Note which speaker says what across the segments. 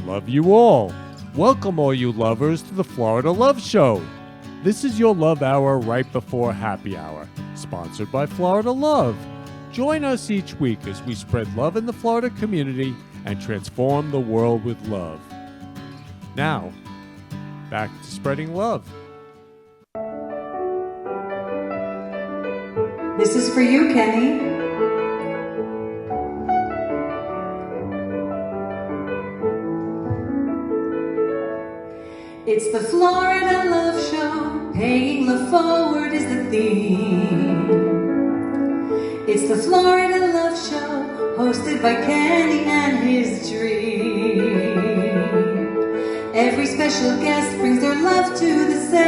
Speaker 1: Love you all. Welcome all you lovers to the Florida Love Show. This is your love hour right before happy hour, sponsored by Florida Love. Join us each week as we spread love in the Florida community and transform the world with love. Now, back to spreading love.
Speaker 2: This is for you, Kenny. It's the Florida Love Show, paying love forward is the theme. It's the Florida Love Show, hosted by Kenny and his dream. Every special guest brings their love to the set,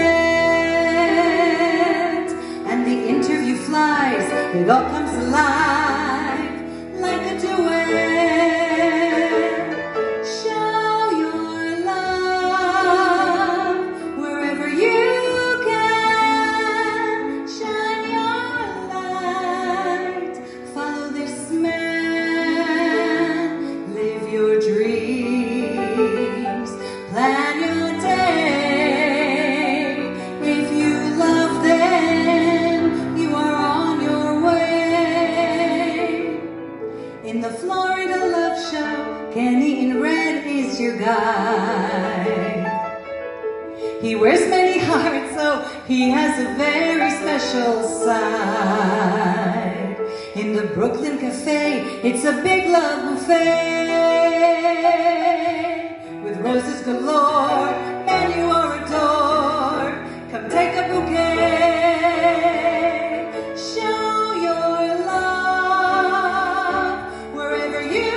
Speaker 2: and the interview flies, it all comes alive like a duet. He wears many hearts, so he has a very special side. In the Brooklyn Cafe, it's a big love buffet. With roses galore, men you are adored. Come take a bouquet. Show your love wherever you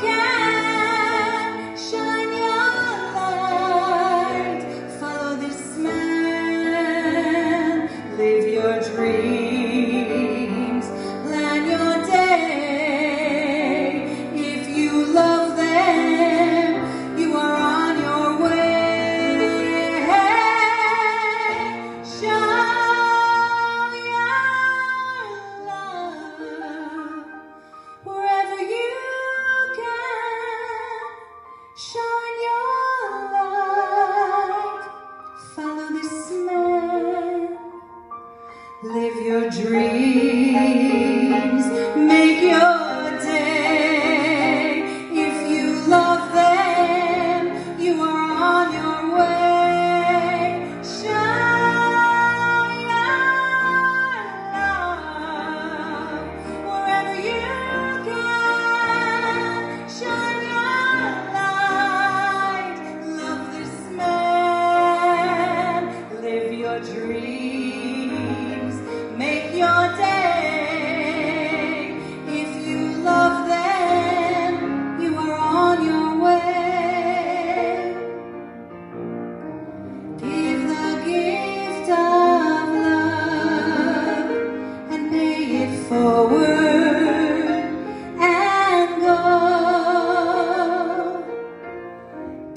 Speaker 2: can. Shine your light. Follow this man. Live your dreams. Plan your day. If you love them, you are on your way. Show your love wherever you can. Shine your light. Follow this man. Live your dreams. Make your day. If you love them, you are on your way. Shine your love wherever you can. Shine your light. Love this man. Live your dreams. Make your day. If you love them, you are on your way. Give the gift of love and pay it forward and go.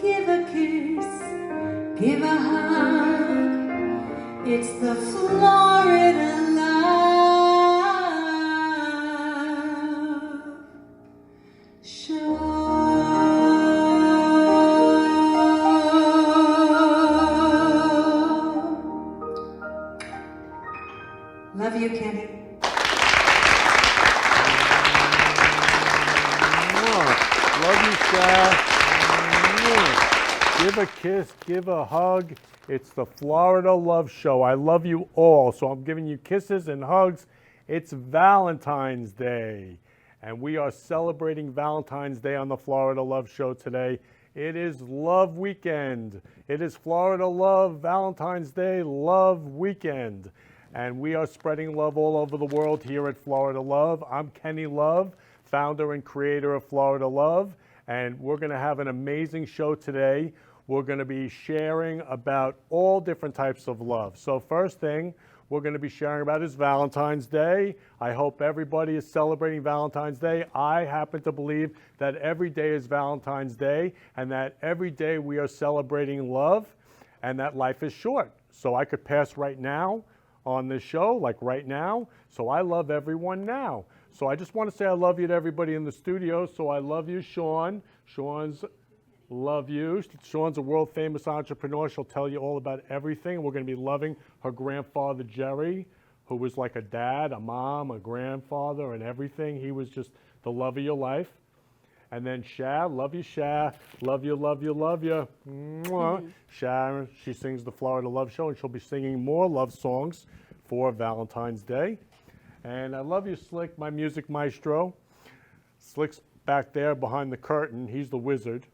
Speaker 2: Give a kiss, give a hug. It's the Florida Love Show. Love you, Kenny.
Speaker 1: Love you, Shawn. Give a kiss, give a hug. It's the Florida Love Show. I love you all, so I'm giving you kisses and hugs. It's Valentine's Day, and we are celebrating Valentine's Day on the Florida Love Show today. It is Love Weekend. It is Florida Love Valentine's Day Love Weekend. And we are spreading love all over the world here at Florida Love. I'm Kenny Love, founder and creator of Florida Love, and we're going to have an amazing show today. We're going to be sharing about all different types of love. So first thing we're going to be sharing about is Valentine's Day. I hope everybody is celebrating Valentine's Day. I happen to believe that every day is Valentine's Day and that every day we are celebrating love and that life is short. So I could pass right now on this show, like right now. So I love everyone now. So I just want to say I love you to everybody in the studio. So I love you, Shawn. Shawn's Love you. Shawn's a world famous entrepreneur. She'll tell you all about everything. We're going to be loving her grandfather, Jerry, who was like a dad, a mom, a grandfather, and everything. He was just the love of your life. And then Shah, love you, Shah. Love you, love you, love you. Mwah. Sharon, she sings the Florida Love Show, and she'll be singing more love songs for Valentine's Day. And I love you, Slick, my music maestro. Slick's back there behind the curtain. He's the wizard.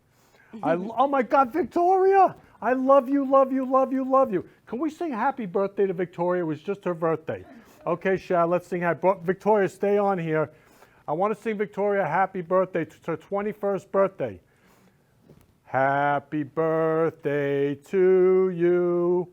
Speaker 1: Oh my God, Victoria! I love you, love you, love you, love you. Can we sing happy birthday to Victoria? It was just her birthday. Okay, Shah, let's sing happy. Victoria, stay on here. I want to sing Victoria happy birthday. It's her 21st birthday. Happy birthday to you.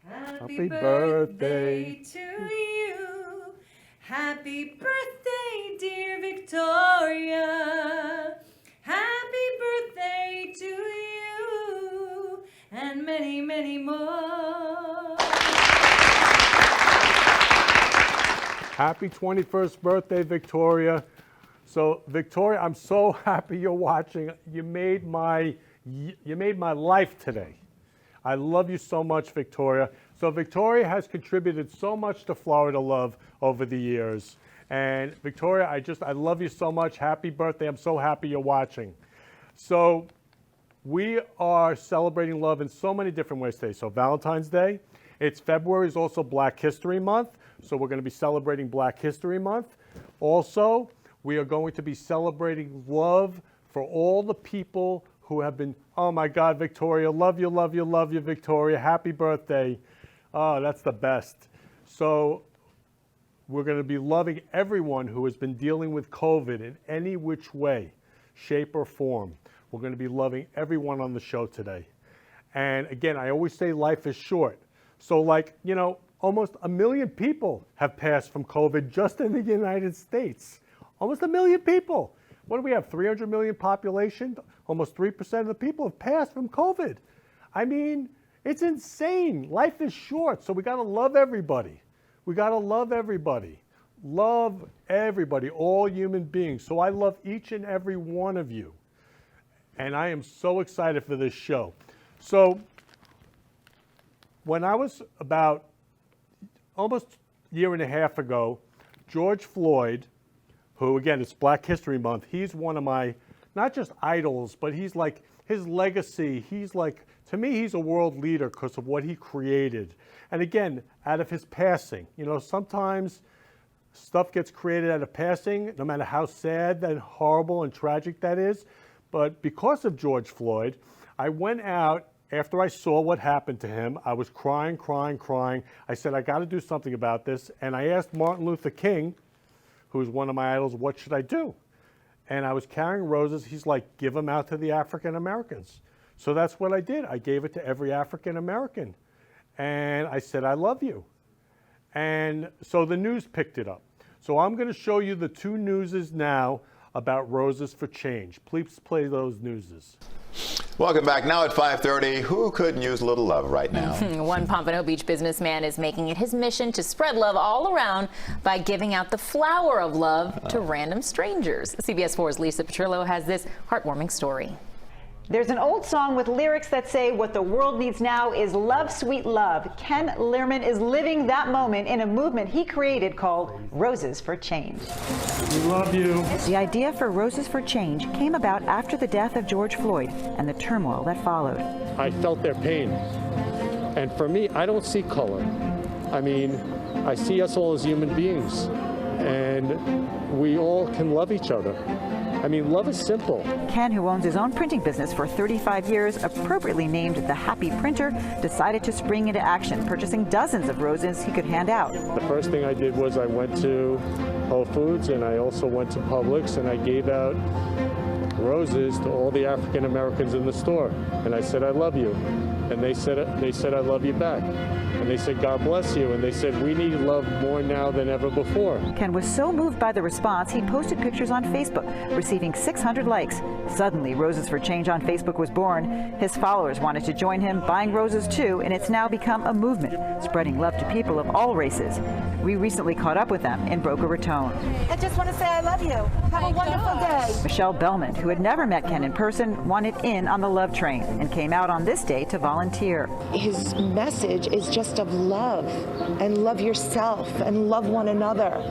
Speaker 2: Happy birthday to you. Happy birthday, dear Victoria. Happy birthday to you. And many, many more.
Speaker 1: Happy 21st birthday, Victoria. So, Victoria, I'm so happy you're watching. You made my life today. I love you so much, Victoria. So, Victoria has contributed so much to Florida Love over the years. And Victoria, I love you so much. Happy birthday. I'm so happy you're watching. So, we are celebrating love in so many different ways today. So, Valentine's Day. February is also Black History Month. So we're going to be celebrating Black History Month. Also, we are going to be celebrating love for all the people who have been, oh my God, Victoria, love you, love you, love you, Victoria. Happy birthday. Oh, that's the best. So we're going to be loving everyone who has been dealing with COVID in any which way, shape, or form. We're going to be loving everyone on the show today. And again, I always say life is short. So almost 1 million people have passed from COVID just in the United States. Almost 1 million people. What do we have, 300 million population? Almost 3% of the people have passed from COVID. I mean, it's insane. Life is short, so we got to love everybody. We got to love everybody. Love everybody, all human beings. So I love each and every one of you. And I am so excited for this show. So when I was about almost a year and a half ago, George Floyd, who again, it's Black History Month, he's one of my, not just idols, but he's like, his legacy, he's like, to me, he's a world leader because of what he created. And again, out of his passing, sometimes stuff gets created out of passing, no matter how sad and horrible and tragic that is. But because of George Floyd, I went out. After I saw what happened to him, I was crying, crying, crying. I said, I got to do something about this. And I asked Martin Luther King, who's one of my idols, what should I do? And I was carrying roses. He's like, give them out to the African Americans. So that's what I did. I gave it to every African American. And I said, I love you. And so the news picked it up. So I'm going to show you the 2 newses now about Roses for Change. Please play those newses.
Speaker 3: Welcome back. Now at 5:30, who couldn't use a little love right now?
Speaker 4: One Pompano Beach businessman is making it his mission to spread love all around by giving out the flower of love to random strangers. CBS 4's Lisa Petrillo has this heartwarming story.
Speaker 5: There's an old song with lyrics that say what the world needs now is love, sweet love. Ken Lerman is living that moment in a movement he created called Roses for Change.
Speaker 1: We love you.
Speaker 5: The idea for Roses for Change came about after the death of George Floyd and the turmoil that followed.
Speaker 1: I felt their pain. And for me, I don't see color. I mean, I see us all as human beings. And we all can love each other. I mean, love is simple.
Speaker 5: Ken, who owns his own printing business for 35 years, appropriately named the Happy Printer, decided to spring into action, purchasing dozens of roses he could hand out.
Speaker 1: The first thing I did was I went to Whole Foods and I also went to Publix and I gave out roses to all the African Americans in the store. And I said, I love you. And they said, I love you back. And they said, God bless you. And they said, we need love more now than ever before.
Speaker 5: Ken was so moved by the response, he posted pictures on Facebook, receiving 600 likes. Suddenly, Roses for Change on Facebook was born. His followers wanted to join him, buying roses too, and it's now become a movement, spreading love to people of all races. We recently caught up with them in Boca Raton.
Speaker 6: I just want to say I love you. Have a wonderful day.
Speaker 5: Michelle Bellman, who had never met Ken in person, wanted in on the love train and came out on this day to volunteer.
Speaker 7: His message is just of love, and love yourself and love one another.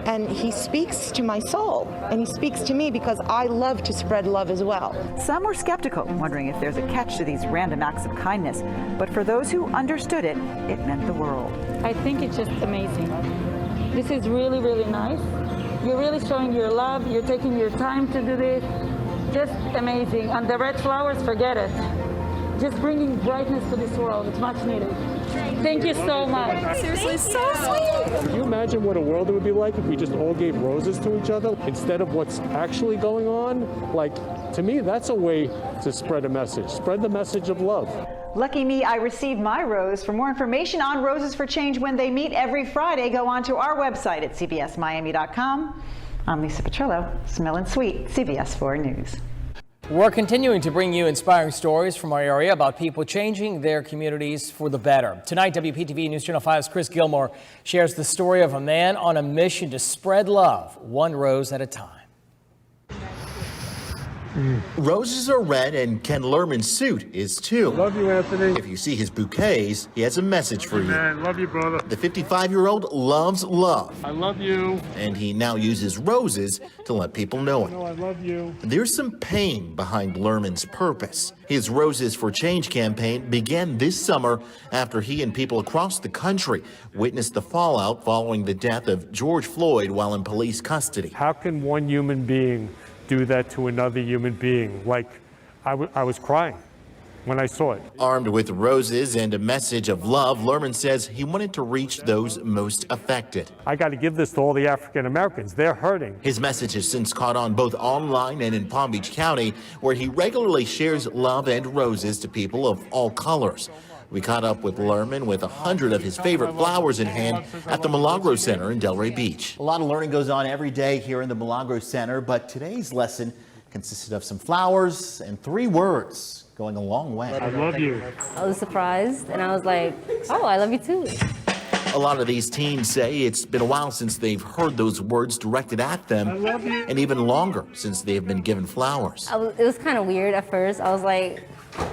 Speaker 7: And he speaks to my soul, and he speaks to me because I love to spread love as well.
Speaker 5: Some were skeptical, wondering if there's a catch to these random acts of kindness. But for those who understood it, it meant the world.
Speaker 8: I think it's just amazing. This is really, really nice. You're really showing your love. You're taking your time to do this. Just amazing. And the red flowers, forget it. Just bringing brightness to this world. It's much needed. Thank you so much.
Speaker 6: Seriously, so sweet.
Speaker 1: Can you imagine what a world it would be like if we just all gave roses to each other instead of what's actually going on? Like, to me, that's a way to spread a message. Spread the message of love.
Speaker 5: Lucky me, I received my rose. For more information on Roses for Change when they meet every Friday, go on to our website at cbsmiami.com. I'm Lisa Petrillo, Smelling Sweet, CBS 4 News.
Speaker 9: We're continuing to bring you inspiring stories from our area about people changing their communities for the better. Tonight, WPTV News Channel 5's Chris Gilmore shares the story of a man on a mission to spread love, one rose at a time.
Speaker 10: Roses are red and Ken Lerman's suit is too.
Speaker 1: Love you, Anthony.
Speaker 10: If you see his bouquets, he has a message for you.
Speaker 1: Man, love you, brother.
Speaker 10: The 55-year-old loves love,
Speaker 1: I love you.
Speaker 10: and he now uses roses to let people know it.
Speaker 1: No, I love you.
Speaker 10: There's some pain behind Lerman's purpose. His Roses for Change campaign began this summer after he and people across the country witnessed the fallout following the death of George Floyd while in police custody.
Speaker 1: How can one human being do that to another human being? Like, I was crying when I saw it.
Speaker 10: Armed with roses and a message of love, Lerman says he wanted to reach those most affected.
Speaker 1: I got to give this to all the African Americans. They're hurting.
Speaker 10: His message has since caught on both online and in Palm Beach County, where he regularly shares love and roses to people of all colors. We caught up with Lerman with 100 of his favorite flowers in hand at the Milagro Center in Delray Beach.
Speaker 11: A lot of learning goes on every day here in the Milagro Center, but today's lesson consisted of some flowers and 3 words going a long way.
Speaker 1: I love you.
Speaker 12: I was surprised and I was like, oh, I love you too.
Speaker 10: A lot of these teens say it's been a while since they've heard those words directed at them, and even longer since they have been given flowers.
Speaker 12: It was kind of weird at first. I was like,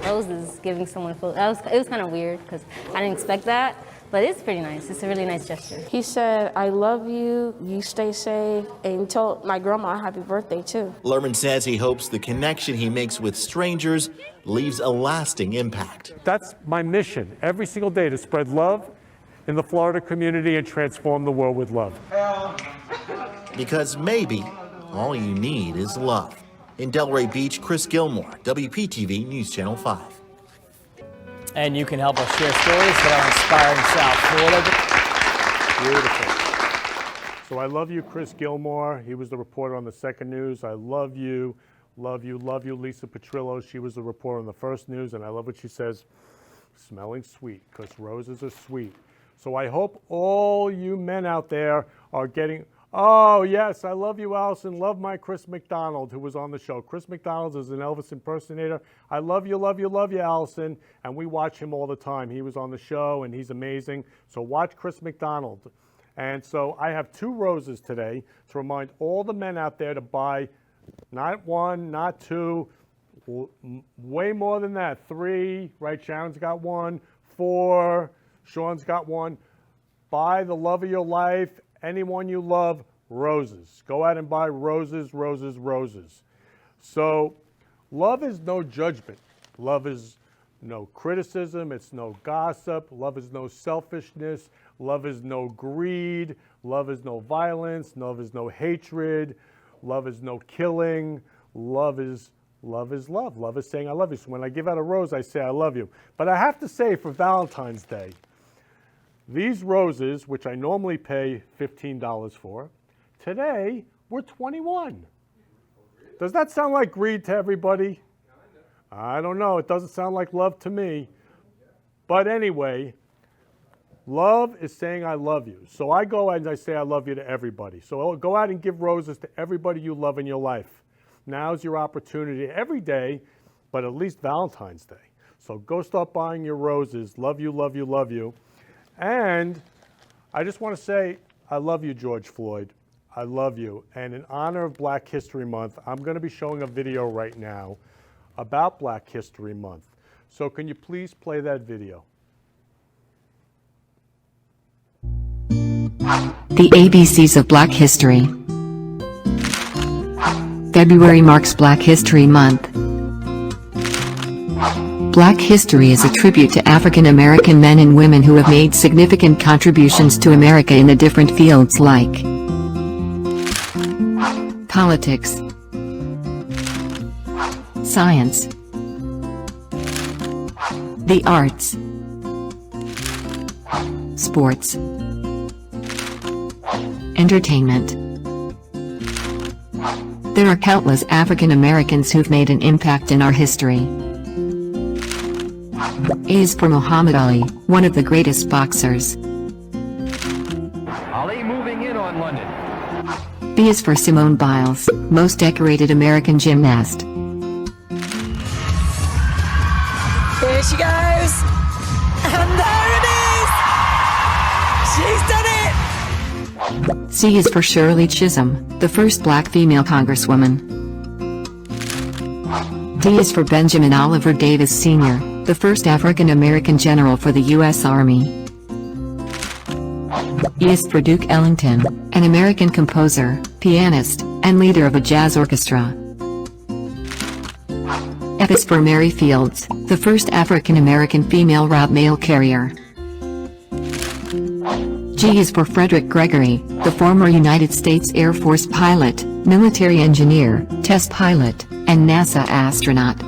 Speaker 12: roses, giving someone flowers. It was kind of weird because I didn't expect that, but it's pretty nice. It's a really nice gesture.
Speaker 13: He said, I love you, you stay safe, and told my grandma happy birthday too.
Speaker 10: Lerman says he hopes the connection he makes with strangers leaves a lasting impact.
Speaker 1: That's my mission every single day, to spread love in the Florida community and transform the world with love.
Speaker 10: Because maybe all you need is love. In Delray Beach, Chris Gilmore, WPTV News Channel 5.
Speaker 9: And you can help us share stories that are inspiring South Florida.
Speaker 1: Beautiful. So I love you, Chris Gilmore. He was the reporter on the Second News. I love you, love you, love you, Lisa Petrillo. She was the reporter on the First News, and I love what she says, smelling sweet, because roses are sweet. So I hope all you men out there are getting... Oh, yes, I love you, Allison. Love my Chris McDonald, who was on the show. Chris McDonald is an Elvis impersonator. I love you, love you, love you, Allison. And we watch him all the time. He was on the show, and he's amazing. So watch Chris McDonald. And so I have 2 roses today to remind all the men out there to buy not 1, not 2, way more than that. 3, right? Sharon's got 1, 4, Shawn's got 1. Buy the love of your life. Anyone you love, roses. Go out and buy roses, roses, roses. So love is no judgment. Love is no criticism. It's no gossip. Love is no selfishness. Love is no greed. Love is no violence. Love is no hatred. Love is no killing. Love is love. Love is saying I love you. So when I give out a rose, I say I love you. But I have to say, for Valentine's Day, these roses, which I normally pay $15 for, today were $21. Does that sound like greed to everybody? I don't know. It doesn't sound like love to me. But anyway, love is saying I love you. So I go out and I say I love you to everybody. So I'll go out and give roses to everybody you love in your life. Now's your opportunity every day, but at least Valentine's Day. So go start buying your roses. Love you, love you, love you. And I just want to say, I love you, George Floyd. I love you. And in honor of Black History Month, I'm going to be showing a video right now about Black History Month. So can you please play that video?
Speaker 14: The ABCs of Black History. February marks Black History Month. Black history is a tribute to African American men and women who have made significant contributions to America in the different fields like politics, science, the arts, sports, entertainment. There are countless African Americans who've made an impact in our history. A is for Muhammad Ali, one of the greatest boxers.
Speaker 15: Ali moving in on London.
Speaker 14: B is for Simone Biles, most decorated American gymnast.
Speaker 6: Here she goes. And there it is. She's done it.
Speaker 14: C is for Shirley Chisholm, the first Black female congresswoman. D is for Benjamin Oliver Davis Sr., the first African American general for the U.S. Army. E is for Duke Ellington, an American composer, pianist, and leader of a jazz orchestra. F is for Mary Fields, the first African American female route mail carrier. G is for Frederick Gregory, the former United States Air Force pilot, military engineer, test pilot, and NASA astronaut.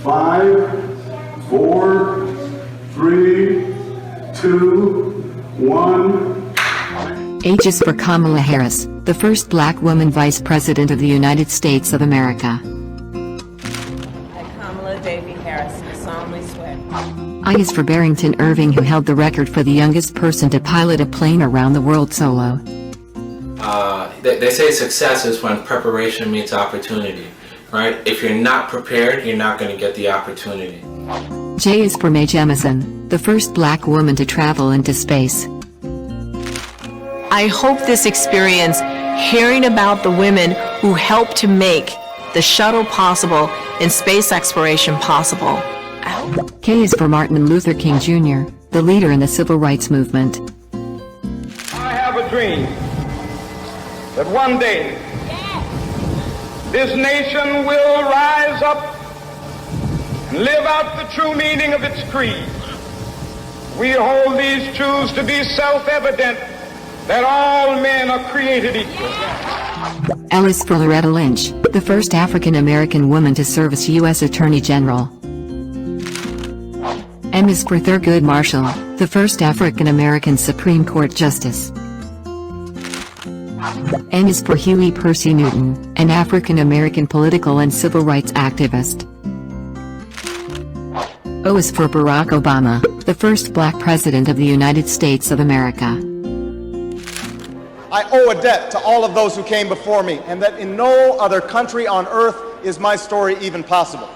Speaker 16: 5, 4, 3, 2, 1.
Speaker 14: H is for Kamala Harris, the first Black woman Vice President of the United States of America.
Speaker 17: I, Kamala Davy Harris, solemnly swear.
Speaker 14: I is for Barrington Irving, who held the record for the youngest person to pilot a plane around the world solo.
Speaker 18: They say success is when preparation meets opportunity, right? If you're not prepared, you're not going to get the opportunity.
Speaker 14: J is for Mae Jemison, the first Black woman to travel into space.
Speaker 19: I hope this experience, hearing about the women who helped to make the shuttle possible and space exploration possible.
Speaker 14: K is for Martin Luther King Jr., the leader in the civil rights movement.
Speaker 15: I have a dream that one day this nation will rise up and live out the true meaning of its creed. We hold these truths to be self-evident, that all men are created equal.
Speaker 14: L is for Loretta Lynch, the first African American woman to serve as U.S. Attorney General. M is for Thurgood Marshall, the first African American Supreme Court Justice. N is for Huey Percy Newton, an African American political and civil rights activist. O is for Barack Obama, the first Black President of the United States of America.
Speaker 20: I owe a debt to all of those who came before me, and that in no other country on earth is my story even possible.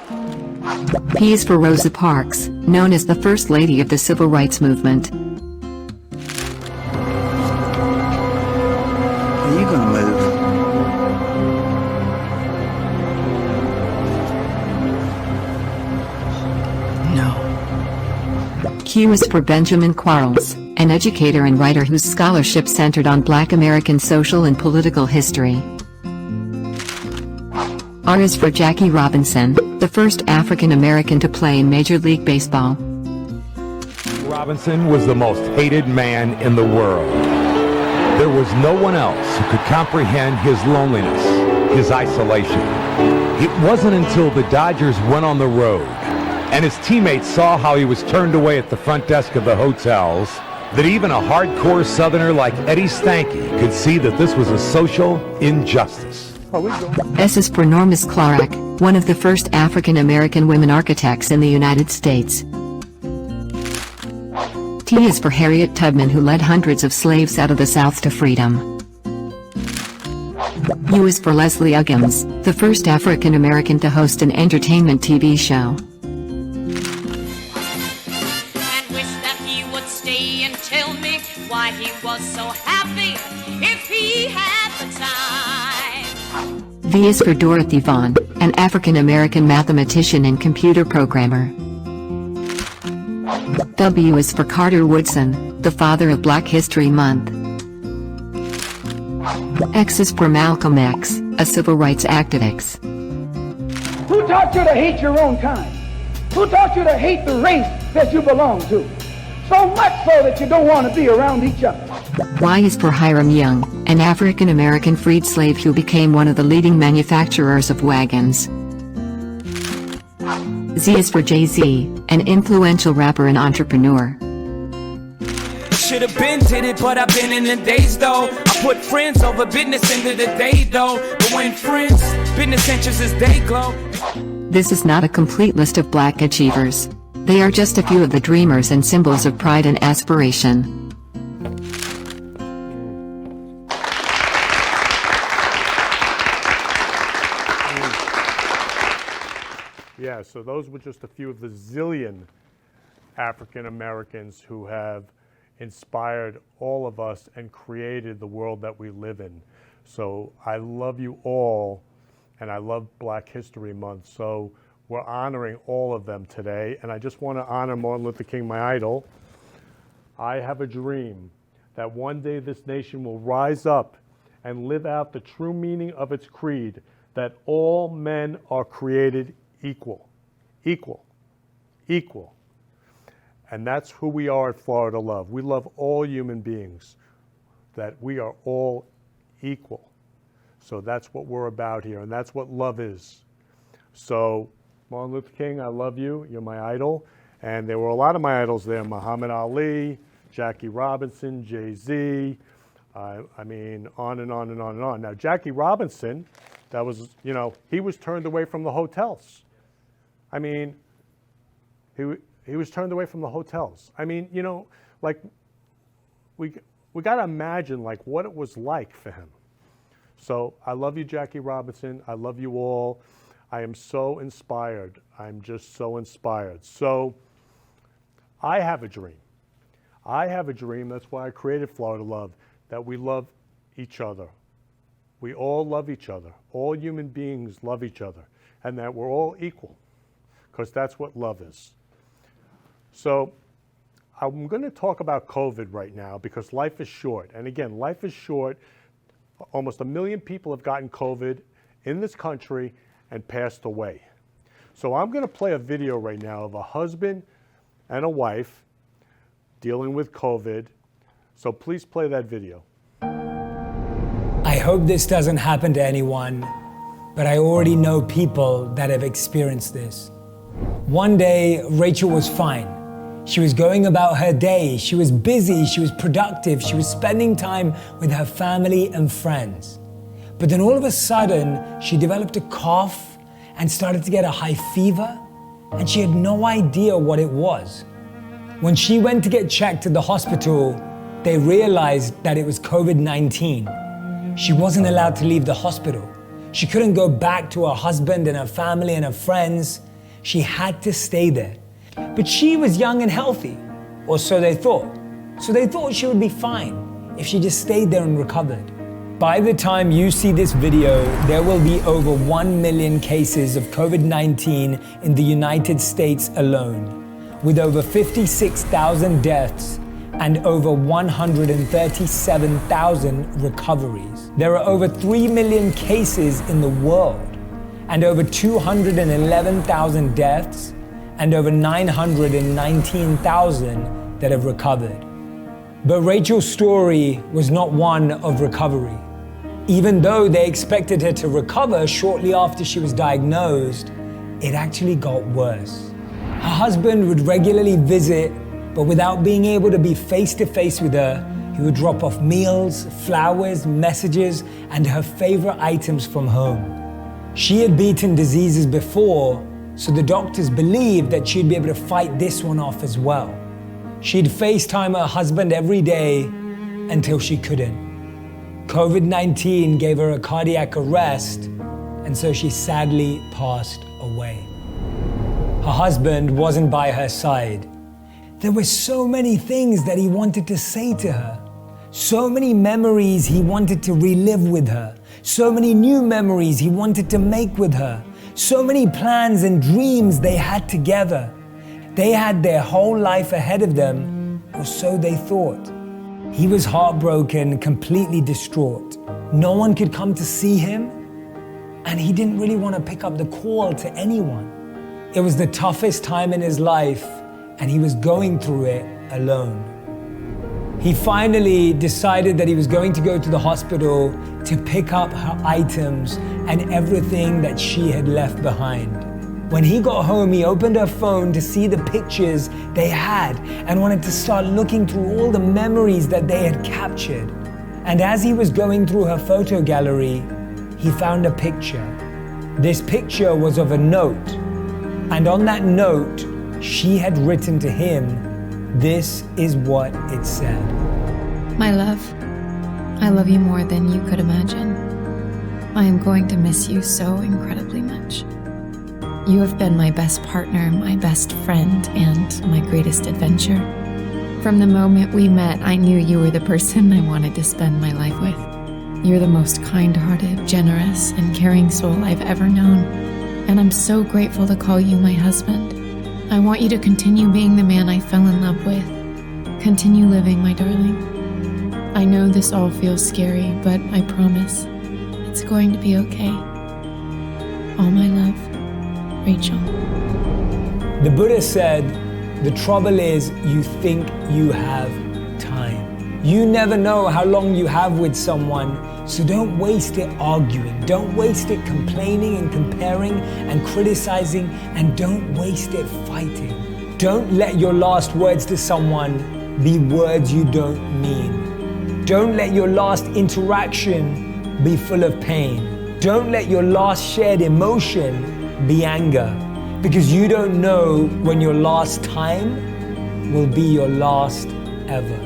Speaker 14: P is for Rosa Parks, known as the First Lady of the Civil Rights Movement.
Speaker 21: Are you gonna move?
Speaker 14: No. Q is for Benjamin Quarles, an educator and writer whose scholarship centered on Black American social and political history. R is for Jackie Robinson, the first African American to play in Major League Baseball.
Speaker 22: Robinson was the most hated man in the world. There was no one else who could comprehend his loneliness, his isolation. It wasn't until the Dodgers went on the road and his teammates saw how he was turned away at the front desk of the hotels that even a hardcore Southerner like Eddie Stanky could see that this was a social injustice.
Speaker 14: S is for Norma Clark, one of the first African American women architects in the United States. T is for Harriet Tubman, who led hundreds of slaves out of the South to freedom. U is for Leslie Uggams, the first African American to host an entertainment TV show.
Speaker 23: And wish that he would stay and
Speaker 2: so happy if he had the time.
Speaker 14: V is for Dorothy Vaughan, an African-American mathematician and computer programmer. W is for Carter Woodson, the father of Black History Month. X is for Malcolm X, a civil rights activist.
Speaker 21: Who taught you to hate your own kind? Who taught you to hate the race that you belong to? So much so that you don't want to be around each other.
Speaker 14: Y is for Hiram Young, an African-American freed slave who became one of the leading manufacturers of wagons. Z is for Jay-Z, an influential rapper and entrepreneur.
Speaker 23: Should've been did it, but I've been in the days though. I put friends over business into the day though. But when friends, business interests as they glow.
Speaker 14: This is not a complete list of Black achievers. They are just a few of the dreamers and symbols of pride and aspiration.
Speaker 1: Yeah, so those were just a few of the zillion African Americans who have inspired all of us and created the world that we live in. So I love you all, and I love Black History Month. So we're honoring all of them today, and I just want to honor Martin Luther King, my idol. I have a dream that one day this nation will rise up and live out the true meaning of its creed, that all men are created equal, equal, equal. And that's who we are at Florida Love. We love all human beings, that we are all equal. So that's what we're about here, and that's what love is. So Martin Luther King, I love you. You're my idol. And there were a lot of my idols there: Muhammad Ali, Jackie Robinson, Jay-Z. I mean, on and on and on and on. Now, Jackie Robinson, that was, you know, he was turned away from the hotels. I mean, he was turned away from the hotels. I mean, you know, like, we got to imagine, like, what it was like for him. So I love you, Jackie Robinson. I love you all. I am so inspired. I'm just so inspired. So I have a dream. I have a dream. That's why I created Florida Love, that we love each other. We all love each other. All human beings love each other, and that we're all equal, because that's what love is. So I'm going to talk about COVID right now, because life is short. And again, life is short. Almost 1 million people have gotten COVID in this country and passed away. So I'm going to play a video right now of a husband and a wife dealing with COVID. So please play that video.
Speaker 24: I hope this doesn't happen to anyone, but I already know people that have experienced this. One day, Rachel was fine. She was going about her day. She was busy. She was productive. She was spending time with her family and friends. But then all of a sudden, she developed a cough and started to get a high fever, and she had no idea what it was. When she went to get checked at the hospital, they realized that it was COVID-19. She wasn't allowed to leave the hospital. She couldn't go back to her husband and her family and her friends. She had to stay there. But she was young and healthy, or so they thought. So they thought she would be fine if she just stayed there and recovered. By the time you see this video, there will be over 1 million cases of COVID-19 in the United States alone, with over 56,000 deaths and over 137,000 recoveries. There are over 3 million cases in the world, and over 211,000 deaths, and over 919,000 that have recovered. But Rachel's story was not one of recovery. Even though they expected her to recover shortly after she was diagnosed, it actually got worse. Her husband would regularly visit, but without being able to be face-to-face with her, he would drop off meals, flowers, messages, and her favorite items from home. She had beaten diseases before, so the doctors believed that she'd be able to fight this one off as well. She'd FaceTime her husband every day until she couldn't. COVID-19 gave her a cardiac arrest, and so she sadly passed away. Her husband wasn't by her side. There were so many things that he wanted to say to her, So many memories he wanted to relive with her. So many new memories he wanted to make with her. So many plans and dreams they had together. They had their whole life ahead of them, or so they thought. He was heartbroken, completely distraught. No one could come to see him, and he didn't really want to pick up the call to anyone. It was the toughest time in his life, and he was going through it alone. He finally decided that he was going to go to the hospital to pick up her items and everything that she had left behind. When he got home, he opened her phone to see the pictures they had and wanted to start looking through all the memories that they had captured. And as he was going through her photo gallery, he found a picture. This picture was of a note, and on that note, she had written to him, this is what it said.
Speaker 3: My love, I love you more than you could imagine. I am going to miss you so incredibly much. You have been my best partner, my best friend, and my greatest adventure. From the moment we met, I knew you were the person I wanted to spend my life with. You're the most kind-hearted, generous, and caring soul I've ever known, and I'm so grateful to call you my husband. I want you to continue being the man I fell in love with. Continue living, my darling. I know this all feels scary, but I promise it's going to be okay. All my love, Rachel.
Speaker 24: The Buddha said, the trouble is you think you have time. You never know how long you have with someone, so don't waste it arguing. Don't waste it complaining and comparing and criticizing, and don't waste it fighting. Don't let your last words to someone be words you don't mean. Don't let your last interaction be full of pain. Don't let your last shared emotion be anger, because you don't know when your last time will be your last ever.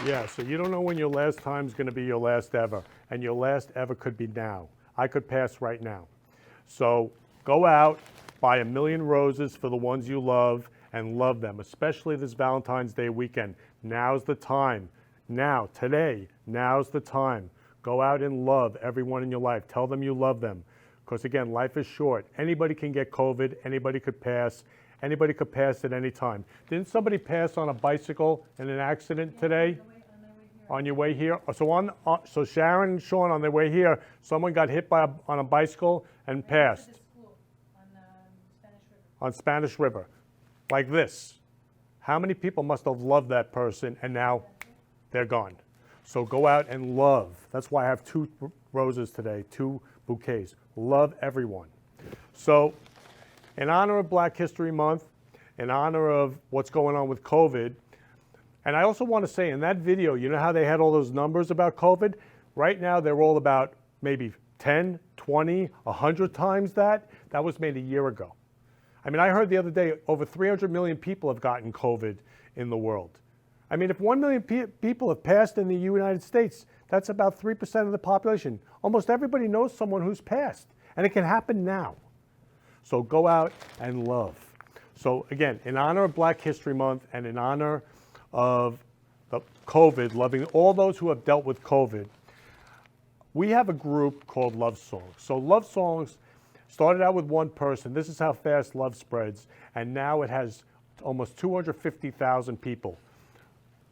Speaker 1: Yeah, so you don't know when your last time's going to be your last ever, and your last ever could be now. I could pass right now. So go out, buy 1,000,000 roses for the ones you love, and love them, especially this Valentine's Day weekend. Now's the time. Now, today, now's the time. Go out and love everyone in your life. Tell them you love them. Because again, life is short. Anybody can get COVID. Anybody could pass. Anybody could pass at any time. Didn't somebody pass on a bicycle in an accident today? On your way here? So Sharon and Shawn, on their way here, someone got hit on a bicycle and passed. On Spanish River. Like this. How many people must have loved that person and now they're gone? So go out and love. That's why I have 2 roses today, 2 bouquets. Love everyone. So in honor of Black History Month, in honor of what's going on with COVID, and I also want to say in that video, you know how they had all those numbers about COVID? Right now, they're all about maybe 10, 20, 100 times that. That was made a year ago. I mean, I heard the other day, over 300 million people have gotten COVID in the world. I mean, if 1 million people have passed in the United States, that's about 3% of the population. Almost everybody knows someone who's passed, and it can happen now. So go out and love. So again, in honor of Black History Month and in honor of the COVID, loving all those who have dealt with COVID, we have a group called Love Songs. So Love Songs started out with one person. This is how fast love spreads. And now it has almost 250,000 people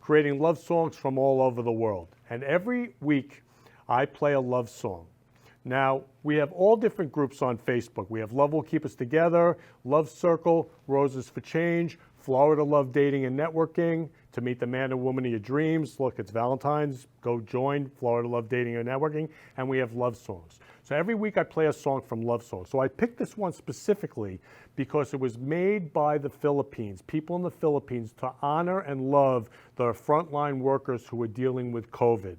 Speaker 1: creating love songs from all over the world. And every week I play a love song. Now, we have all different groups on Facebook. We have Love Will Keep Us Together, Love Circle, Roses for Change, Florida Love Dating and Networking, To Meet the Man and Woman of Your Dreams. Look, it's Valentine's. Go join Florida Love Dating and Networking. And we have love songs. So every week I play a song from Love Songs. So I picked this one specifically because it was made by the Philippines, people in the Philippines, to honor and love the frontline workers who are dealing with COVID.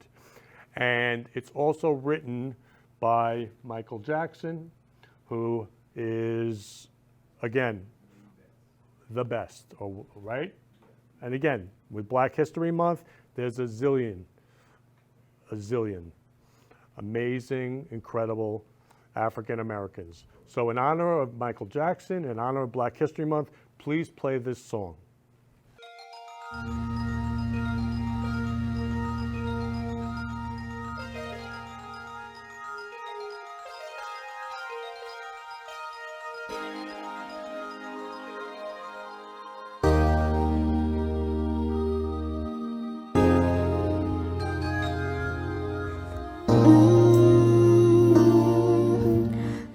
Speaker 1: And it's also written by Michael Jackson, who is, again, the best, right? And again, with Black History Month, there's a zillion amazing, incredible African Americans So in honor of Michael Jackson, in honor of Black History Month, please play this song.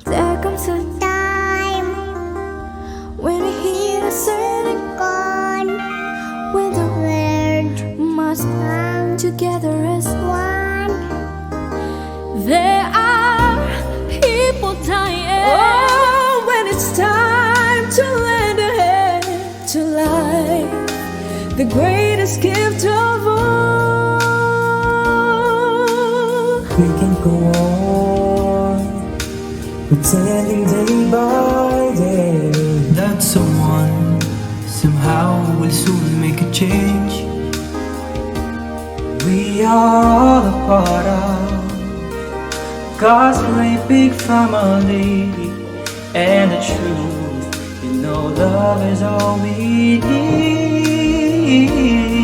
Speaker 4: There comes a time when we hear a certain chord, when the world must come together as one. There are people dying. Oh, when it's time to lend a hand to life, the greatest gift of all.
Speaker 5: We can go on pretending day by day that someone somehow will soon make a change. We are all a part of God's great big family, and the truth, you know, love is all we need.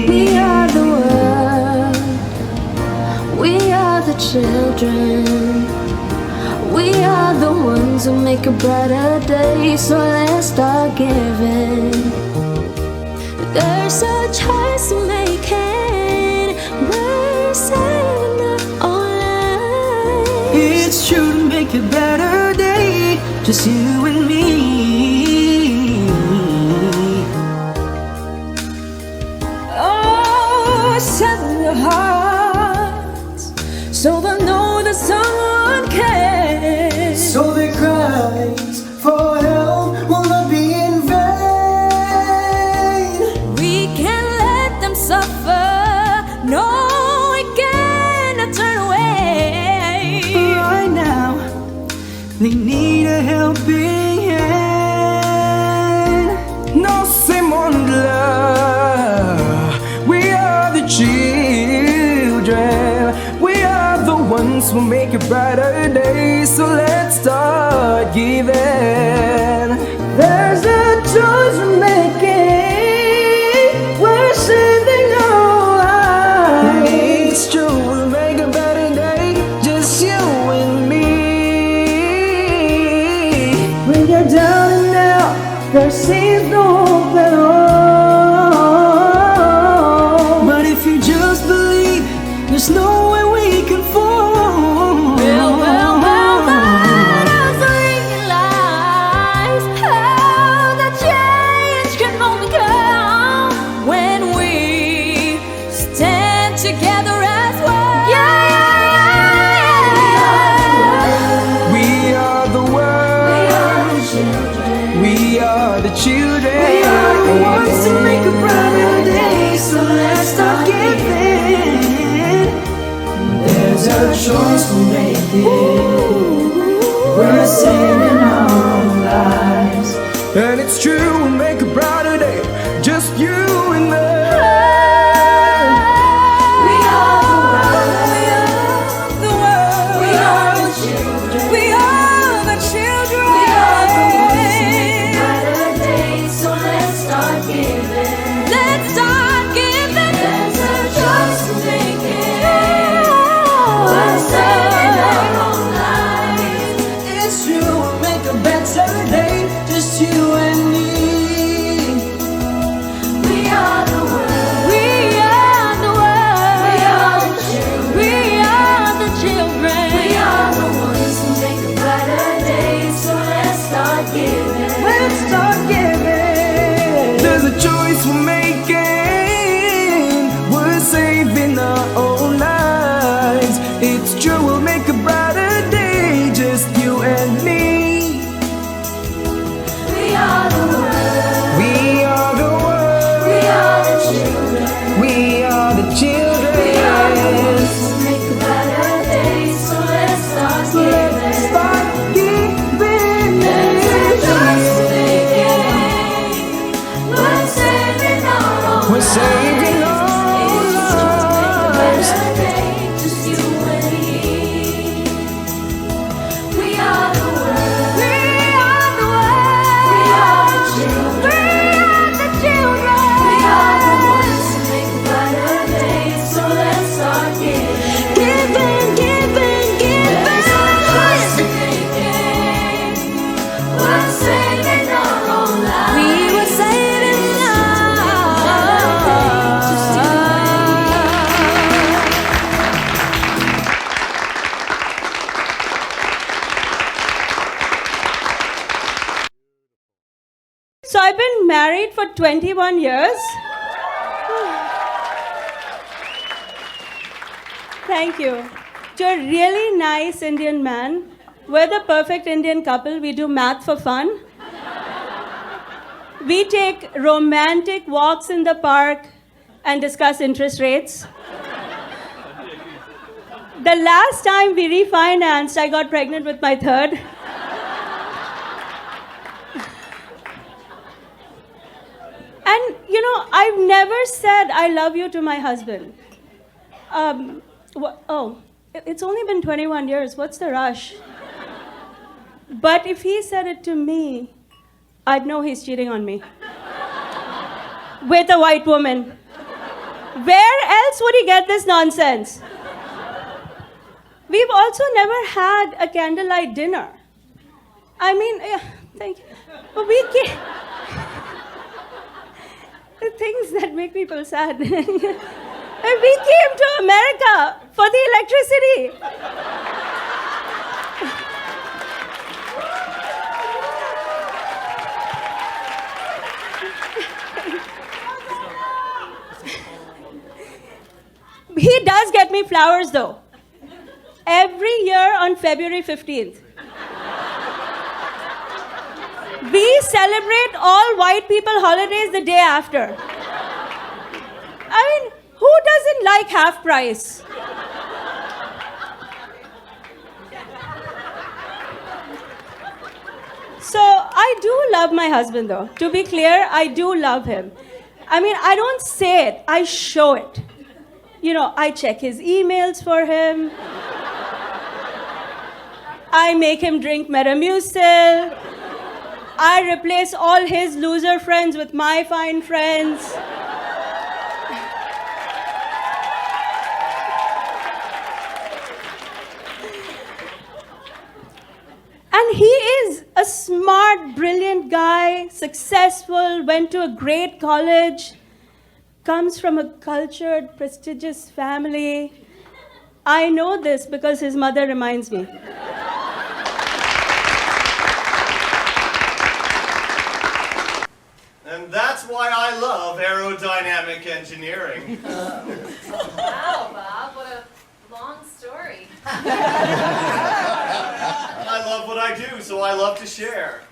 Speaker 4: We are the world, we are the children, we are the ones who make a brighter day. So let's start giving. There's a choice to make, and we're saving our own lives.
Speaker 5: It's true to make a better day, just you and me.
Speaker 4: Oh, set your hearts so they know that someone cares.
Speaker 5: So their cries for help will not be in vain.
Speaker 4: We can't let them suffer. No, we cannot turn away.
Speaker 5: Right now, they need a helping hand. No Simon love. We are the children. We are the ones who make a brighter day. So let's start giving. There's a choice we're making. We're saving our lives. It's true, we'll make a better day, just you and me. When you're down and out, there seems no hope at all. But if you just believe, there's no way we can fall.
Speaker 4: Let us realize how the change can only come when we stand together as one.
Speaker 5: We are the world. We are the children. We are the ones to make a brighter day. So let's start giving. There's a choice we're making. We're saving our own lives. And it's true, we'll make a brighter day. Just you and me.
Speaker 4: We are the world. We are the children. We are the children. We are the ones who make a brighter day. So let's start giving. Let's start giving. There's a choice to make it. We're saving our own lives.
Speaker 5: It's true, we'll make a better day. Just you and me.
Speaker 4: We are the world.
Speaker 7: So I've been married for 21 years. Thank you. To a really nice Indian man. We're the perfect Indian couple. We do math for fun. We take romantic walks in the park and discuss interest rates. The last time we refinanced, I got pregnant with my third. And, you know, I've never said I love you to my husband. It's only been 21 years. What's the rush? But if he said it to me, I'd know he's cheating on me. With a white woman. Where else would he get this nonsense? We've also never had a candlelight dinner. I mean, thank you. But we can't. The things that make people sad. We came to America for the electricity. He does get me flowers, though. Every year on February 15th. We celebrate all white people holidays the day after. I mean, who doesn't like half price? So I do love my husband, though. To be clear, I do love him. I mean, I don't say it, I show it. You know, I check his emails for him. I make him drink Metamucil. I replace all his loser friends with my fine friends. And he is a smart, brilliant guy, successful, went to a great college, comes from a cultured, prestigious family. I know this because his mother reminds me.
Speaker 8: And that's why I love aerodynamic engineering.
Speaker 11: Wow, Bob, what a long story.
Speaker 8: I love what I do, so I love to share.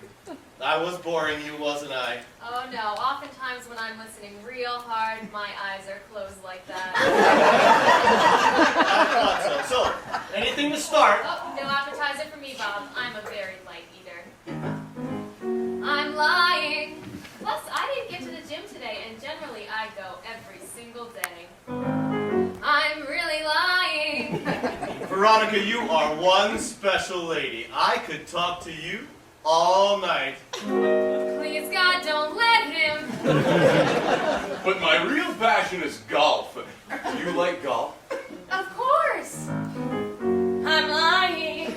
Speaker 8: I was boring you, wasn't I?
Speaker 11: Oh no, oftentimes when I'm listening real hard, my eyes are closed like that.
Speaker 8: I thought so. So, anything to start?
Speaker 11: Oh, no appetizer for me, Bob. I'm a very light eater. I'm lying. Plus, I didn't get to the gym today, and generally I go every single day. I'm really lying.
Speaker 8: Veronica, you are one special lady. I could talk to you all night.
Speaker 11: Please, God, don't let him.
Speaker 12: But my real passion is golf. Do you like golf?
Speaker 11: Of course. I'm lying.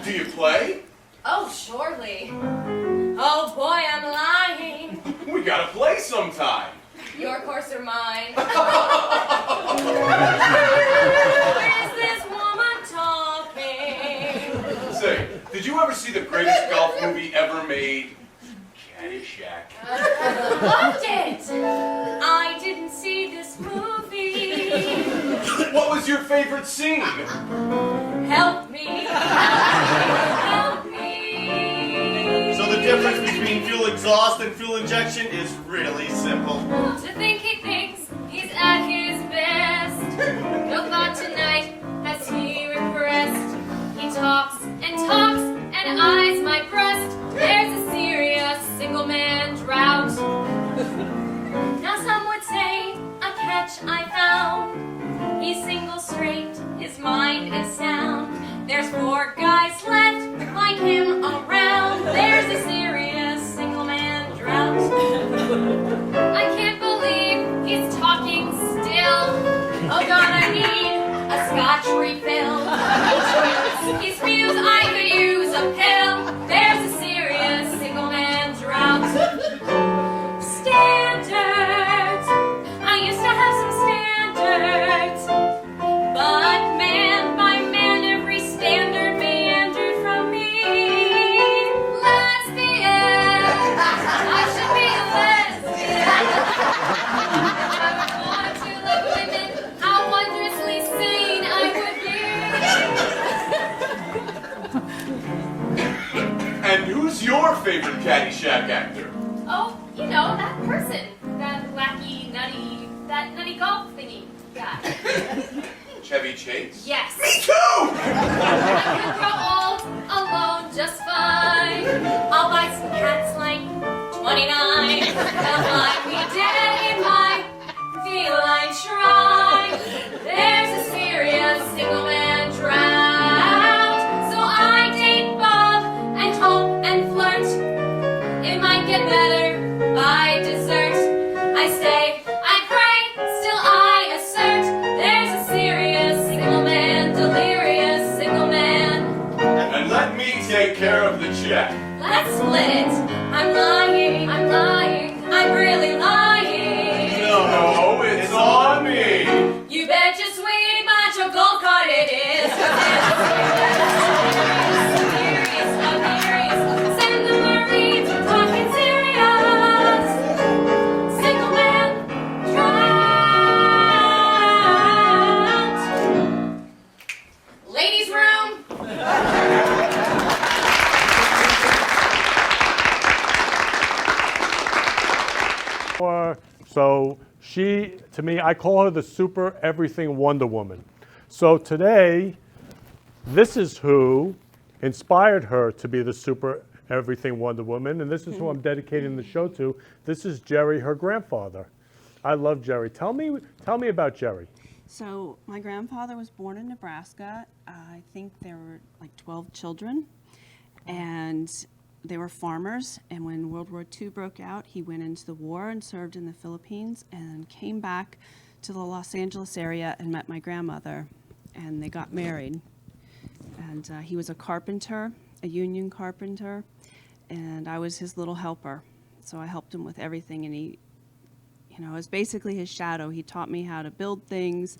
Speaker 12: Do you play?
Speaker 11: Oh, surely. Oh boy, I'm lying.
Speaker 12: We gotta play sometime.
Speaker 11: Your course or mine. Who is this woman talking?
Speaker 12: Say, did you ever see the greatest golf movie ever made? Caddyshack.
Speaker 11: Loved it. I didn't see this movie.
Speaker 12: What was your favorite scene?
Speaker 11: Help me. Help me.
Speaker 8: So the difference between fuel exhaust and fuel injection is really simple.
Speaker 11: To think he thinks he's at his best. No thought tonight has he repressed. He talks and eyes my breast. There's a serious single man drought. Now some would say a catch I found. He's single straight, his mind is sound. There's 4 guys left like him around. There's a serious single man drought. I can't believe he's talking still. Oh God, I need a Scotch refill. He feels I could use a pill. There's a serious single man drought. Standards. I used to have some standards. But man by man, every standard meandered from me. Lesbian. I should be that nutty golf thingy guy.
Speaker 12: Chevy Chase?
Speaker 11: Yes.
Speaker 12: Me too!
Speaker 11: I could grow old alone just fine. I'll buy some cats like 29. They'll find me dead in my feline shrine. There's a serious single man drought. So I date Bob and hope and flirt. It might get better by dessert. I stay, I pray, still I assert. There's a serious single man, delirious single man.
Speaker 12: And let me take care of the check.
Speaker 11: Let's split it. I'm lying, I'm really lying.
Speaker 12: No, it's on me.
Speaker 11: You bet your sweet macho gold card it is. Serious, delirious. Send the Marines, we're talking serious. Single man, drowned. Ladies' room.
Speaker 1: So she, to me, I call her the super everything Wonder Woman. So today, this is who inspired her to be the super everything Wonder Woman, and this is who I'm dedicating the show to. This is Jerry, her grandfather. I love Jerry. Tell me about Jerry.
Speaker 6: So my grandfather was born in Nebraska. I think there were like 12 children, and they were farmers. And when World War II broke out, he went into the war and served in the Philippines and came back to the Los Angeles area and met my grandmother, and they got married. And he was a carpenter, a union carpenter, and I was his little helper. So I helped him with everything, and he, you know, I was basically his shadow. He taught me how to build things,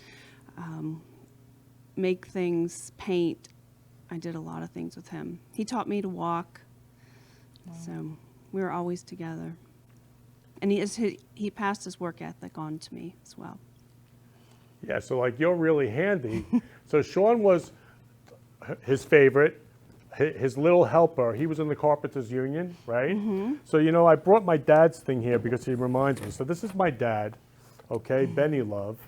Speaker 6: make things, paint. I did a lot of things with him. He taught me to walk. So we were always together. And he passed his work ethic on to me as well.
Speaker 1: Yeah, so like you're really handy. So Shawn was his favorite, his little helper. He was in the Carpenters Union, right? So, you know, I brought my dad's thing here because he reminds me. So this is my dad, okay, Benny Love.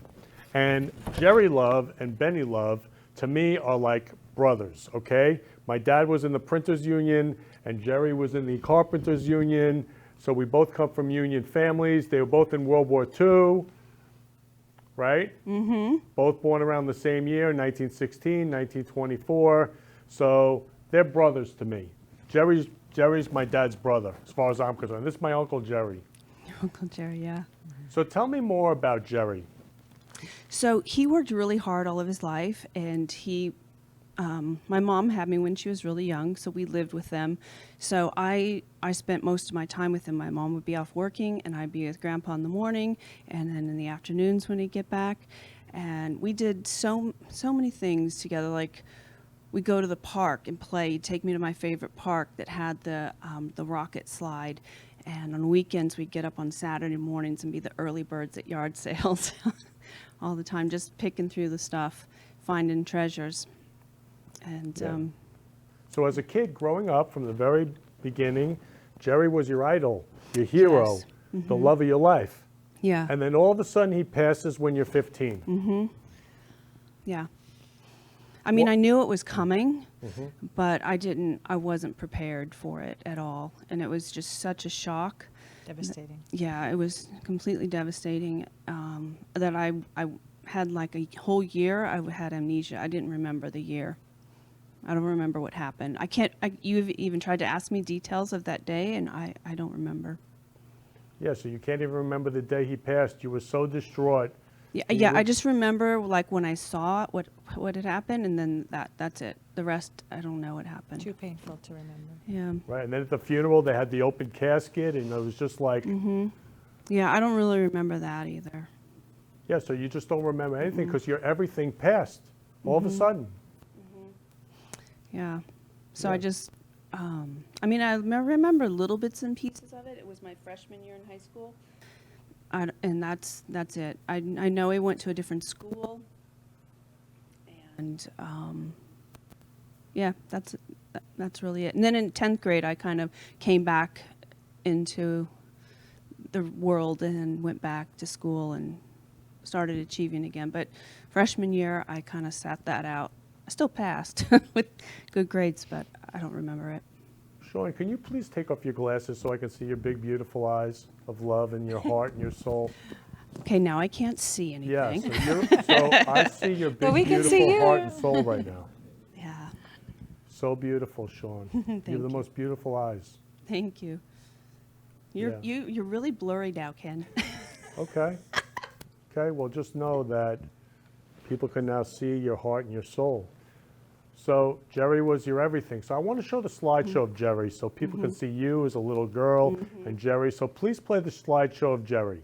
Speaker 1: And Jerry Love and Benny Love, to me, are like brothers, okay? My dad was in the Printers Union, and Jerry was in the Carpenters Union. So we both come from union families. They were both in World War II, right? Both born around the same year, 1916, 1924. So they're brothers to me. Jerry's my dad's brother, as far as I'm concerned. This is my Uncle Jerry.
Speaker 6: Uncle Jerry, yeah.
Speaker 1: So tell me more about Jerry.
Speaker 6: So he worked really hard all of his life, and my mom had me when she was really young, so we lived with them. So I spent most of my time with him. My mom would be off working, and I'd be with Grandpa in the morning, and then in the afternoons when he'd get back. And we did so many things together, like we'd go to the park and play. He'd take me to my favorite park that had the rocket slide. And on weekends, we'd get up on Saturday mornings and be the early birds at yard sales all the time, just picking through the stuff, finding treasures. And
Speaker 1: So as a kid growing up from the very beginning, Jerry was your idol, your hero,
Speaker 6: Yes.
Speaker 1: the love of your life.
Speaker 6: Yeah.
Speaker 1: And then all of a sudden he passes when you're 15.
Speaker 6: Yeah. I mean, I knew it was coming,
Speaker 1: Mhm.
Speaker 6: but I wasn't prepared for it at all. And it was just such a shock.
Speaker 9: Devastating.
Speaker 6: Yeah, it was completely devastating. That I had like a whole year, I had amnesia. I didn't remember the year. I don't remember what happened. You've even tried to ask me details of that day, and I don't remember.
Speaker 1: Yeah, so you can't even remember the day he passed. You were so distraught.
Speaker 6: Yeah, I just remember like when I saw what had happened, and then that's it. The rest, I don't know what happened.
Speaker 9: Too painful to remember.
Speaker 6: Yeah.
Speaker 1: Right, and then at the funeral, they had the open casket, and it was just like,
Speaker 6: Yeah, I don't really remember that either.
Speaker 1: yeah, so you just don't remember anything because everything passed all of a sudden.
Speaker 6: Yeah. So
Speaker 1: Yeah.
Speaker 6: I just, I mean, I remember little bits and pieces of it. It was my freshman year in high school. And that's it. I know I went to a different school. And, yeah, that's really it. And then in 10th grade, I kind of came back into the world and went back to school and started achieving again. But freshman year, I kind of sat that out. I still passed with good grades, but I don't remember it.
Speaker 1: Shawn, can you please take off your glasses so I can see your big, beautiful eyes of love and your heart and your soul?
Speaker 6: Okay, now I can't see anything.
Speaker 1: Yeah, so I see your big,
Speaker 6: But we can see
Speaker 1: beautiful
Speaker 6: you.
Speaker 1: heart and soul right now.
Speaker 6: Yeah.
Speaker 1: So beautiful, Shawn. You have the
Speaker 6: you.
Speaker 1: most beautiful eyes.
Speaker 6: Thank you. You're really blurry now, Ken.
Speaker 1: Okay. Okay, well, just know that people can now see your heart and your soul. So Jerry was your everything. So I want to show the slideshow of Jerry so people can see you as a little girl and Jerry. So please play the slideshow of Jerry.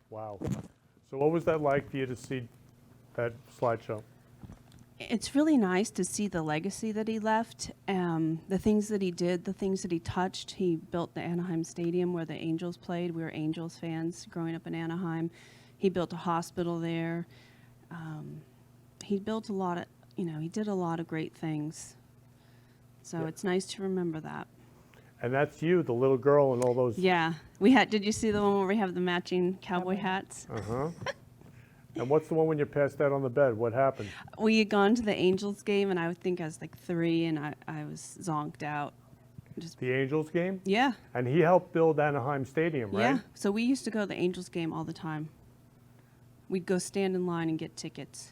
Speaker 1: Wow. So what was that like for you to see that slideshow?
Speaker 6: It's really nice to see the legacy that he left, the things that he did, the things that he touched. He built the Anaheim Stadium where the Angels played. We were Angels fans growing up in Anaheim. He built a hospital there. He built a lot of, he did a lot of great things. So it's nice to remember that.
Speaker 1: And that's you, the little girl, and all those.
Speaker 6: Yeah. Did you see the one where we have the matching cowboy hats?
Speaker 1: Uh-huh. And what's the one when you passed out on the bed? What happened?
Speaker 6: We had gone to the Angels game, and I think I was like 3, and I was zonked out.
Speaker 1: The Angels game?
Speaker 6: Yeah.
Speaker 1: And he helped build Anaheim Stadium, right?
Speaker 6: Yeah. So we used to go to the Angels game all the time. We'd go stand in line and get tickets.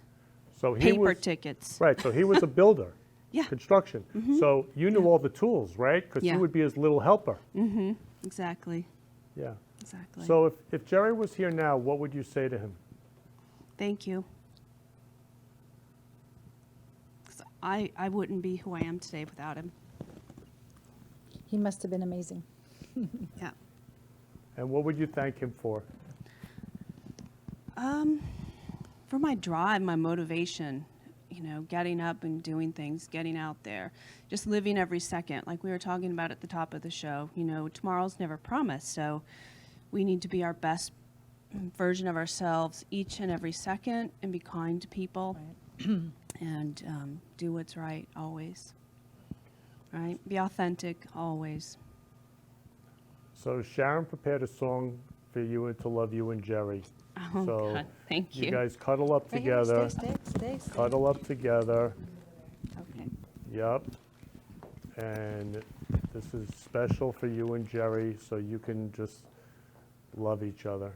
Speaker 1: So he
Speaker 6: Paper
Speaker 1: was,
Speaker 6: tickets.
Speaker 1: Right, so he was a builder.
Speaker 6: Yeah.
Speaker 1: Construction. So you knew all the tools, right? Because
Speaker 6: Yeah.
Speaker 1: you would be his little helper.
Speaker 6: Mm-hmm. Exactly.
Speaker 1: Yeah.
Speaker 6: Exactly.
Speaker 1: So if Jerry was here now, what would you say to him?
Speaker 6: Thank you. 'Cause I wouldn't be who I am today without him.
Speaker 9: He must have been amazing.
Speaker 6: Yeah.
Speaker 1: And what would you thank him for?
Speaker 6: For my drive, my motivation, getting up and doing things, getting out there, just living every second, like we were talking about at the top of the show. Tomorrow's never promised, so we need to be our best version of ourselves each and every second and be kind to people and do what's right always. Right? Be authentic always.
Speaker 1: So Sharon prepared a song for you and to love you and Jerry.
Speaker 6: Oh,
Speaker 1: so
Speaker 6: God. Thank you.
Speaker 1: You guys cuddle up
Speaker 9: Right here,
Speaker 1: together.
Speaker 9: stay.
Speaker 1: Cuddle up together.
Speaker 6: Okay.
Speaker 1: Yep. And this is special for you and Jerry, so you can just love each other.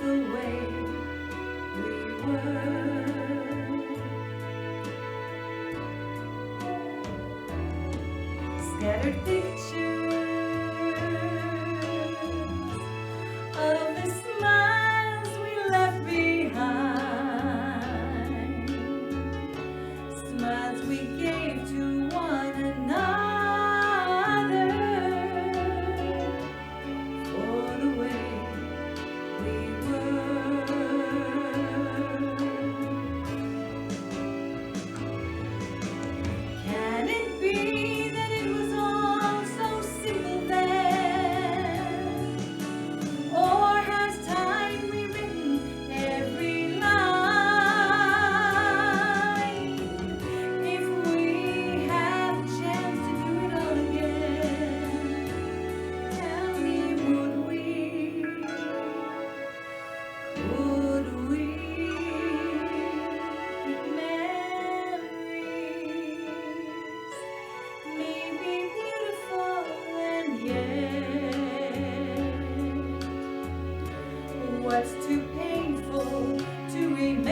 Speaker 4: the way we were. Scattered pictures of the smiles we left behind, smiles we gave to one another for the way we were. Can it be that it was all so simple then? Or has time rewritten every line? If we have a chance to do it all again, tell me, would we? Would we? Memories may be beautiful and yet what's too painful to remember?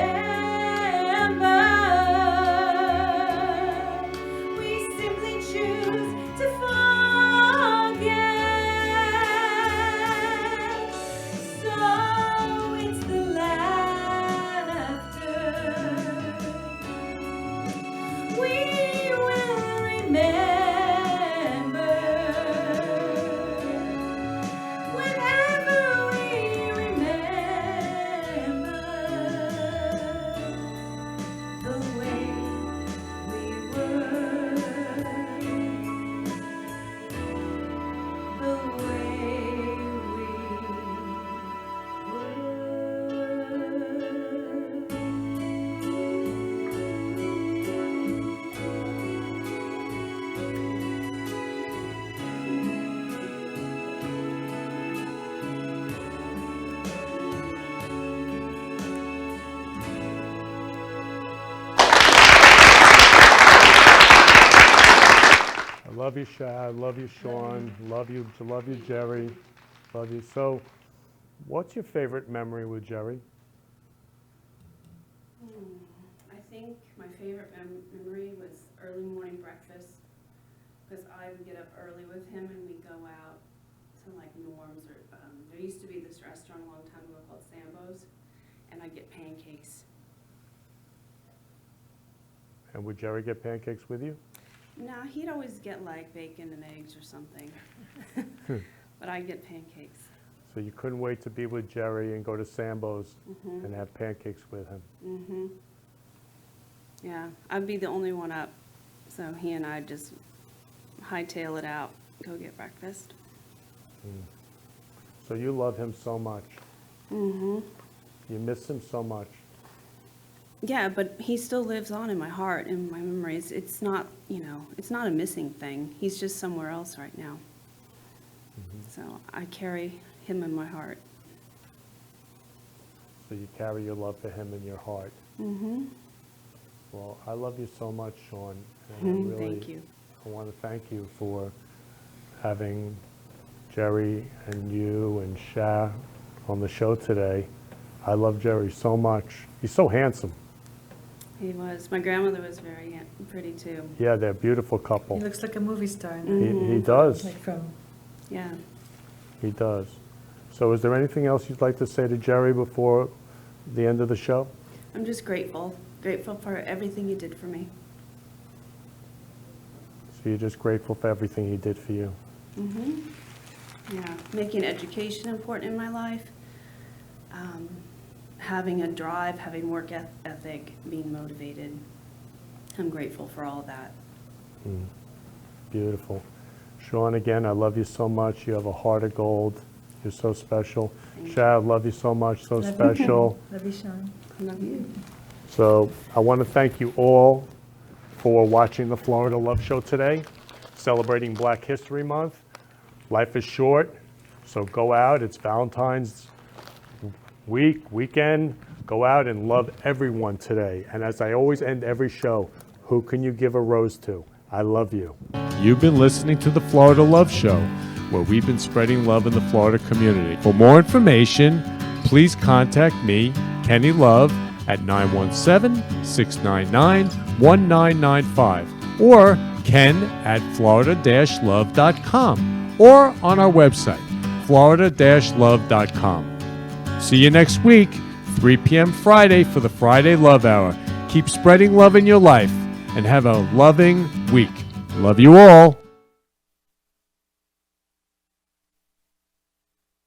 Speaker 4: We simply choose to forget. So it's the laughter we will remember. Whenever we remember the way we were, the way we
Speaker 1: I love you, Shad. Love you, Shawn. Love you, Jerry. Love you. So, what's your favorite memory with Jerry?
Speaker 6: I think my favorite memory was early morning breakfast, because I would get up early with him and we'd go out to like Norm's, or there used to be this restaurant a long time ago called Sambo's, and I'd get pancakes.
Speaker 1: And would Jerry get pancakes with you?
Speaker 6: No, he'd always get like bacon and eggs or something, but I'd get pancakes.
Speaker 1: So you couldn't wait to be with Jerry and go to Sambo's
Speaker 6: Mhm.
Speaker 1: and have pancakes with him.
Speaker 6: Mhm. Yeah, I'd be the only one up, so he and I'd just hightail it out, go get breakfast.
Speaker 1: So you love him so much.
Speaker 6: Mhm.
Speaker 1: You miss him so much.
Speaker 6: Yeah, but he still lives on in my heart and my memories. It's not, it's not a missing thing. He's just somewhere else right now. So I carry him in my heart.
Speaker 1: So you carry your love for him in your heart.
Speaker 6: Mhm.
Speaker 1: Well, I love you so much, Shawn. And
Speaker 6: Thank you.
Speaker 1: I want to thank you for having Jerry and you and Sha on the show today. I love Jerry so much. He's so handsome.
Speaker 6: He was. My grandmother was very pretty too.
Speaker 1: Yeah, they're a beautiful couple.
Speaker 9: He looks like a movie star. Now.
Speaker 1: He does.
Speaker 9: Like from.
Speaker 6: Yeah.
Speaker 1: He does. So is there anything else you'd like to say to Jerry before the end of the show?
Speaker 6: I'm just grateful. Grateful for everything he did for me.
Speaker 1: So you're just grateful for everything he did for you.
Speaker 6: Mhm. Yeah. Making education important in my life. Having a drive, having work ethic, being motivated. I'm grateful for all that.
Speaker 1: Beautiful. Shawn, again, I love you so much. You have a heart of gold. You're so special. Shad, I love you so much, so special.
Speaker 9: Love you, Shawn.
Speaker 6: Love you.
Speaker 1: So I want to thank you all for watching the Florida Love Show today, celebrating Black History Month. Life is short, so go out. It's Valentine's weekend. Go out and love everyone today. And as I always end every show, who can you give a rose to? I love you. You've been listening to the Florida Love Show, where we've been spreading love in the Florida community. For more information, please contact me, Kenny Love, at 917-699-1995 or ken at florida-love.com or on our website, florida-love.com. See you next week, 3 p.m. Friday for the Friday Love Hour. Keep spreading love in your life and have a loving week. Love you all.